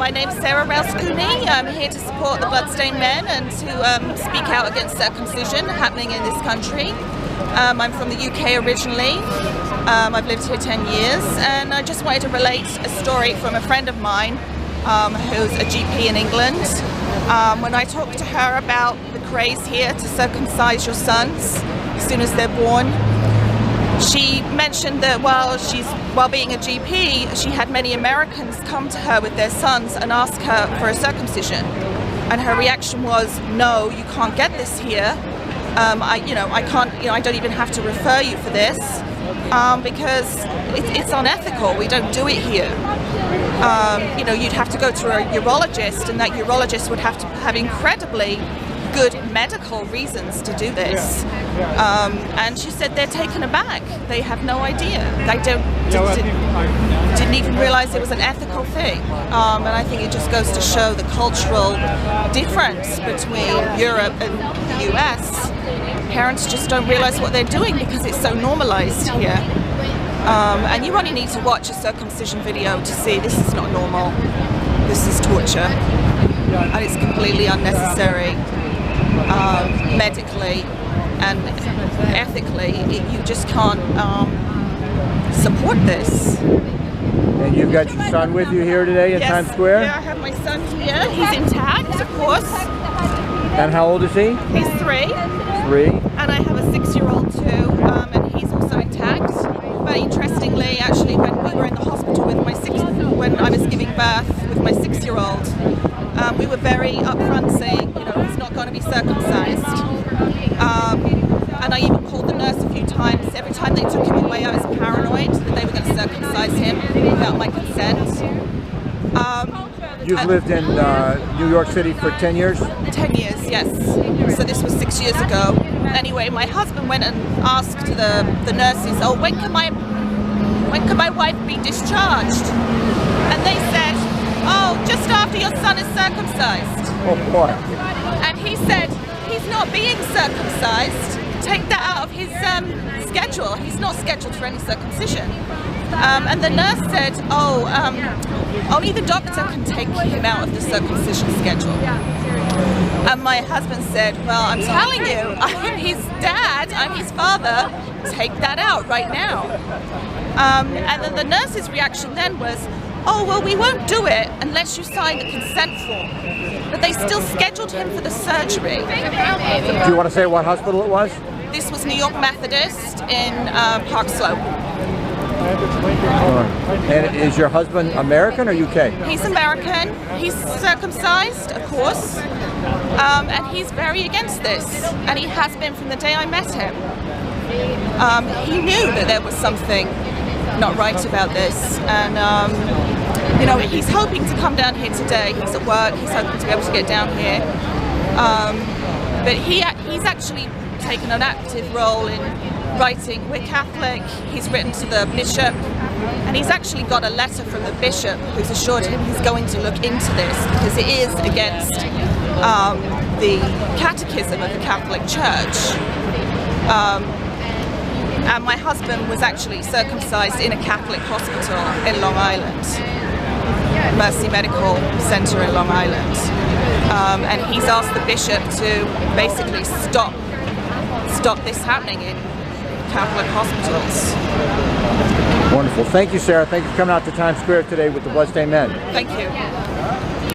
My name's Sarah Rouse Cooney. I'm here to support the Bloodstained Men and to speak out against circumcision happening in this country. I'm from the UK originally. I've lived here 10 years, and I just wanted to relate a story from a friend of mine who's a GP in England. When I talked to her about the craze here to circumcise your sons as soon as they're born, she mentioned that while being a GP, she had many Americans come to her with their sons and ask her for a circumcision. And her reaction was, "No, you can't get this here. I don't even have to refer you for this because it's unethical. We don't do it here. You'd have to go to a urologist, and that urologist would have to have incredibly good medical reasons to do this." And she said they're taken aback. They have no idea. They didn't even realize it was an ethical thing. And I think it just goes to show the cultural difference between Europe and the US. Parents just don't realize what they're doing because it's so normalized here. And you only need to watch a circumcision video to see this is not normal. This is torture. And it's completely unnecessary. Medically and ethically, you just can't support this. And you've got your son with you here today in Times Square? Yeah, I have my son here. He's intact, of course. And how old is he? He's 3. 3. And I have a 6-year-old too, and he's also intact. But interestingly, actually, when we were in the hospital with when I was giving birth with my 6-year-old, we were very upfront saying, he's not going to be circumcised. And I even called the nurse a few times. Every time they took him away, I was paranoid that they were going to circumcise him without my consent. You've lived in New York City for 10 years? 10 years, yes. So this was 6 years ago. Anyway, my husband went and asked the nurses, "Oh, when can my wife be discharged?" And they said, "Oh, just after your son is circumcised." Oh boy. And he said, "He's not being circumcised. Take that out of his schedule. He's not scheduled for any circumcision." And the nurse said, "Oh, only the doctor can take him out of the circumcision schedule." And my husband said, "Well, I'm telling you, I'm his dad, I'm his father, take that out right now." And then the nurse's reaction then was, "Oh, well, we won't do it unless you sign the consent form." But they still scheduled him for the surgery. Do you want to say what hospital it was? This was New York Methodist in Park Slope. And is your husband American or UK? He's American. He's circumcised, of course. And he's very against this. And he has been from the day I met him. He knew that there was something not right about this. And he's hoping to come down here today. He's at work. He's hoping to be able to get down here. But he's actually taken an active role in writing. We're Catholic. He's written to the bishop, and he's actually got a letter from the bishop who's assured him he's going to look into this because it is against the Catechism of the Catholic Church. And my husband was actually circumcised in a Catholic hospital in Long Island, Mercy Medical Center in Long Island. And he's asked the bishop to basically stop this happening in Catholic hospitals. Wonderful. Thank you, Sarah. Thank you for coming out to Times Square today with the Bloodstained Men. Thank you.